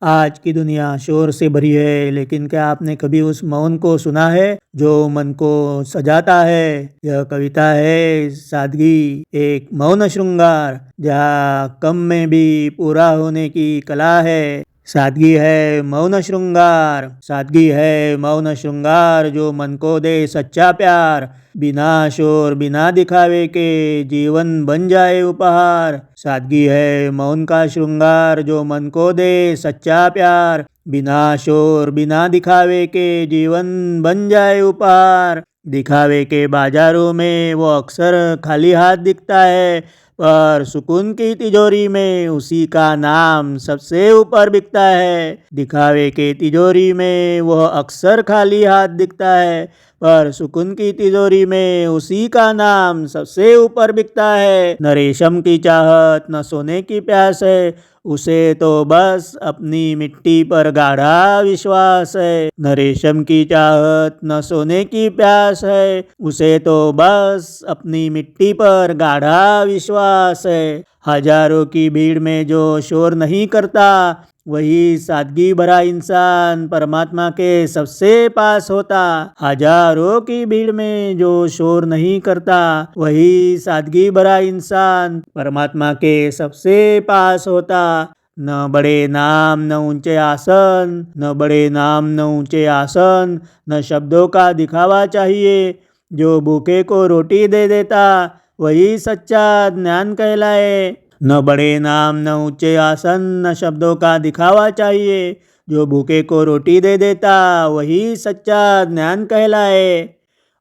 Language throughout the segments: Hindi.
आज की दुनिया शोर से भरी है, लेकिन क्या आपने कभी उस मौन को सुना है जो मन को सजाता है? यह कविता है सादगी, एक मौन श्रृंगार जहाँ कम में भी पूरा होने की कला है। सादगी है मौन श्रृंगार, सादगी है मौन श्रृंगार जो मन को दे सच्चा प्यार। बिना शोर बिना दिखावे के जीवन बन जाए उपहार। सादगी है मौन का श्रृंगार जो मन को दे सच्चा प्यार। बिना शोर बिना दिखावे के जीवन बन जाए उपहार। दिखावे के बाजारों में वो अक्सर खाली हाथ दिखता है, पर सुकून की तिजोरी में उसी का नाम सबसे ऊपर बिकता है। दिखावे के तिजोरी में वह अक्सर खाली हाथ दिखता है, पर सुकून की तिजोरी में उसी का नाम सबसे ऊपर बिकता है। न रेशम की चाहत न सोने की प्यास है, उसे तो बस अपनी मिट्टी पर गाढ़ा विश्वास है। न रेशम की चाहत न सोने की प्यास है, उसे तो बस अपनी मिट्टी पर गाढ़ा विश्वास है। हजारों की भीड़ में जो शोर नहीं करता, वही सादगी भरा इंसान परमात्मा के सबसे पास होता। हजारों की भीड़ में जो शोर नहीं करता, वही सादगी भरा इंसान परमात्मा के सबसे पास होता। न बड़े नाम न ऊंचे आसन, न बड़े नाम न ऊंचे आसन, न शब्दों का दिखावा चाहिए। जो भूखे को रोटी दे देता, वही सच्चा ज्ञान कहलाए। न बड़े नाम न ऊंचे आसन, न शब्दों का दिखावा चाहिए। जो भूखे को रोटी दे देता, वही सच्चा ज्ञान कहलाए।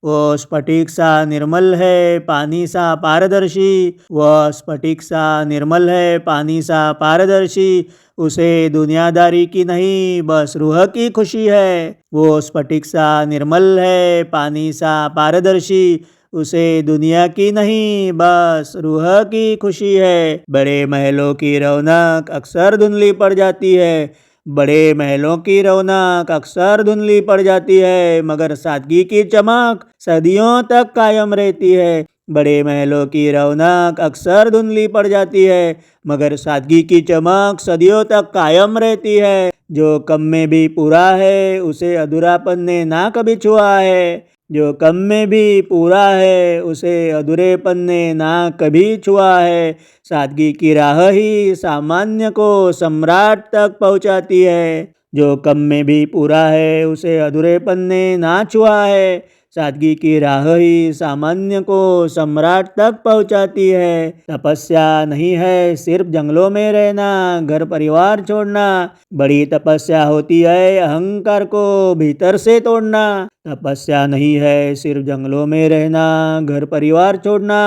वो स्फटिक सा निर्मल है, पानी सा पारदर्शी। वह स्फटिक सा निर्मल है, पानी सा पारदर्शी। उसे दुनियादारी की नहीं, बस रूह की खुशी है। वो स्फटिक सा निर्मल है, पानी सा पारदर्शी। उसे दुनिया की नहीं, बस रूह की खुशी है। बड़े महलों की रौनक अक्सर धुंधली पड़ जाती है। बड़े महलों की रौनक अक्सर धुंधली पड़ जाती है, मगर सादगी की चमक सदियों तक कायम रहती है। बड़े महलों की रौनक अक्सर धुंधली पड़ जाती है, मगर सादगी की चमक सदियों तक कायम रहती है। जो कम में भी पूरा है, उसे अधूरापन ने ना कभी छुआ है। जो कम में भी पूरा है, उसे अधूरेपन ने ना कभी छुआ है। सादगी की राह ही सामान्य को सम्राट तक पहुंचाती है। जो कम में भी पूरा है, उसे अधूरेपन ने ना छुआ है। सादगी की राह ही सामान्य को सम्राट तक पहुंचाती है। तपस्या नहीं है सिर्फ जंगलों में रहना, घर परिवार छोड़ना। बड़ी तपस्या होती है अहंकार को भीतर से तोड़ना। तपस्या नहीं है सिर्फ जंगलों में रहना, घर परिवार छोड़ना।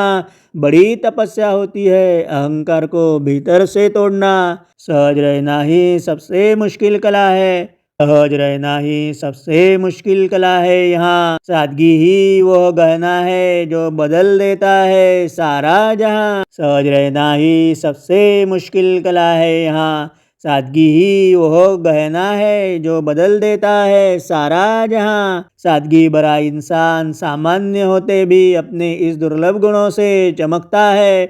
बड़ी तपस्या होती है अहंकार को भीतर से तोड़ना। सहज रहना ही सबसे मुश्किल कला है। सहज रहना ही सबसे मुश्किल कला है। यहाँ सादगी ही वह गहना है जो बदल देता है सारा जहाँ। सहज रहना ही सबसे मुश्किल कला है। यहाँ सादगी ही वह गहना है जो बदल देता है सारा जहाँ। सादगी भरा इंसान सामान्य होते भी अपने इस दुर्लभ गुणों से चमकता है।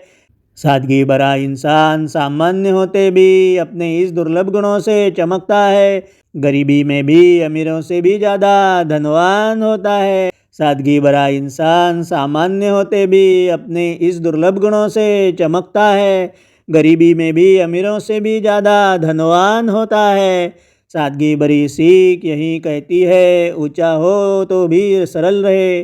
सादगी भरा इंसान सामान्य होते भी अपने इस दुर्लभ गुणों से चमकता है। गरीबी में भी अमीरों से भी ज़्यादा धनवान होता है। सादगी भरा इंसान सामान्य होते भी अपने इस दुर्लभ गुणों से चमकता है। गरीबी में भी अमीरों से भी ज़्यादा धनवान होता है। सादगी भरी सीख यही कहती है, ऊंचा हो तो भी सरल रहे।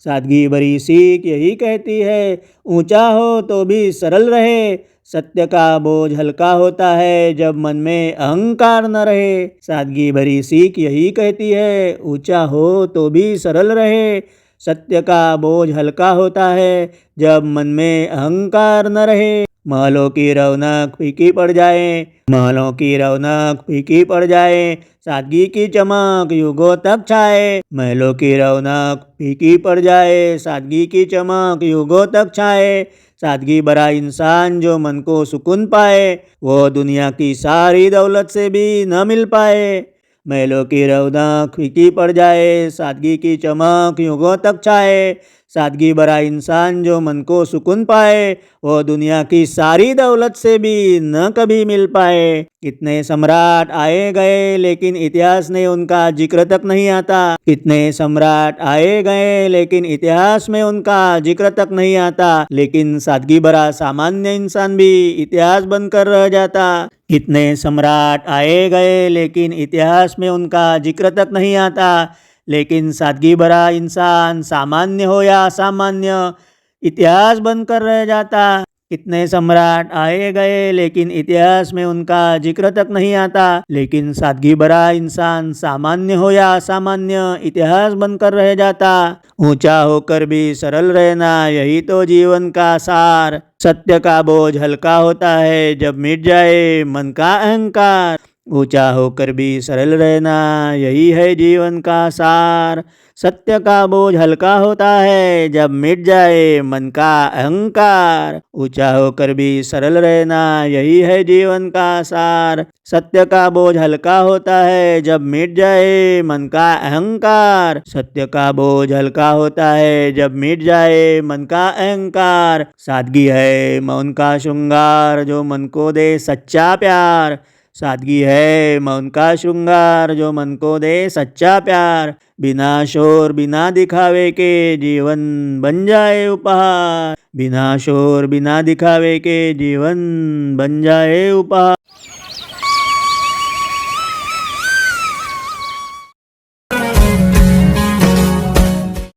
सादगी भरी सीख यही कहती है, ऊंचा हो तो भी सरल रहे। सत्य का बोझ हल्का होता है जब मन में अहंकार न रहे। सादगी भरी सीख यही कहती है, ऊंचा हो तो भी सरल रहे। सत्य का बोझ हल्का होता है जब मन में अहंकार न रहे। महलों की रौनक फीकी पड़ जाए, महलों की रौनक फीकी पड़ जाए। सादगी की चमक युगों तक छाए। महलों की रौनक फीकी पड़ जाए, सादगी की चमक युगों तक छाए। सादगी भरा इंसान जो मन को सुकून पाए, वो दुनिया की सारी दौलत से भी न मिल पाए। महलों की रौनक फीकी पड़ जाए, सादगी की चमक युगों तक छाए। सादगी भरा इंसान जो मन को सुकून पाए वो दुनिया की सारी दौलत से भी न कभी मिल पाए। कितने सम्राट आए गए लेकिन इतिहास ने उनका जिक्र तक नहीं आता। कितने सम्राट आए गए लेकिन इतिहास में उनका जिक्र तक नहीं आता। लेकिन सादगी भरा सामान्य इंसान भी इतिहास बनकर रह जाता। कितने सम्राट आए गए लेकिन इतिहास में उनका जिक्र तक नहीं आता। लेकिन सादगी भरा इंसान सामान्य हो या असामान्य इतिहास बनकर रह जाता। कितने सम्राट आए गए लेकिन इतिहास में उनका जिक्र तक नहीं आता। लेकिन सादगी भरा इंसान सामान्य हो या असामान्य इतिहास बनकर रह जाता। ऊंचा होकर भी सरल रहना यही तो जीवन का सार। सत्य का बोझ हल्का होता है जब मिट जाए मन का अहंकार। ऊंचा होकर भी सरल रहना यही है जीवन का सार। सत्य का बोझ हल्का होता है जब मिट जाए मन का अहंकार। ऊंचा होकर भी सरल रहना यही है जीवन का सार। सत्य का बोझ हल्का होता है जब मिट जाए मन का अहंकार। सत्य का बोझ हल्का होता है जब मिट जाए मन का अहंकार। सादगी है मौन का श्रृंगार जो मन को दे सच्चा प्यार। सादगी है मौन का श्रृंगार जो मन को दे सच्चा प्यार। बिना शोर बिना दिखावे के जीवन बन जाए उपहार। बिना शोर बिना दिखावे के जीवन बन जाए उपहार।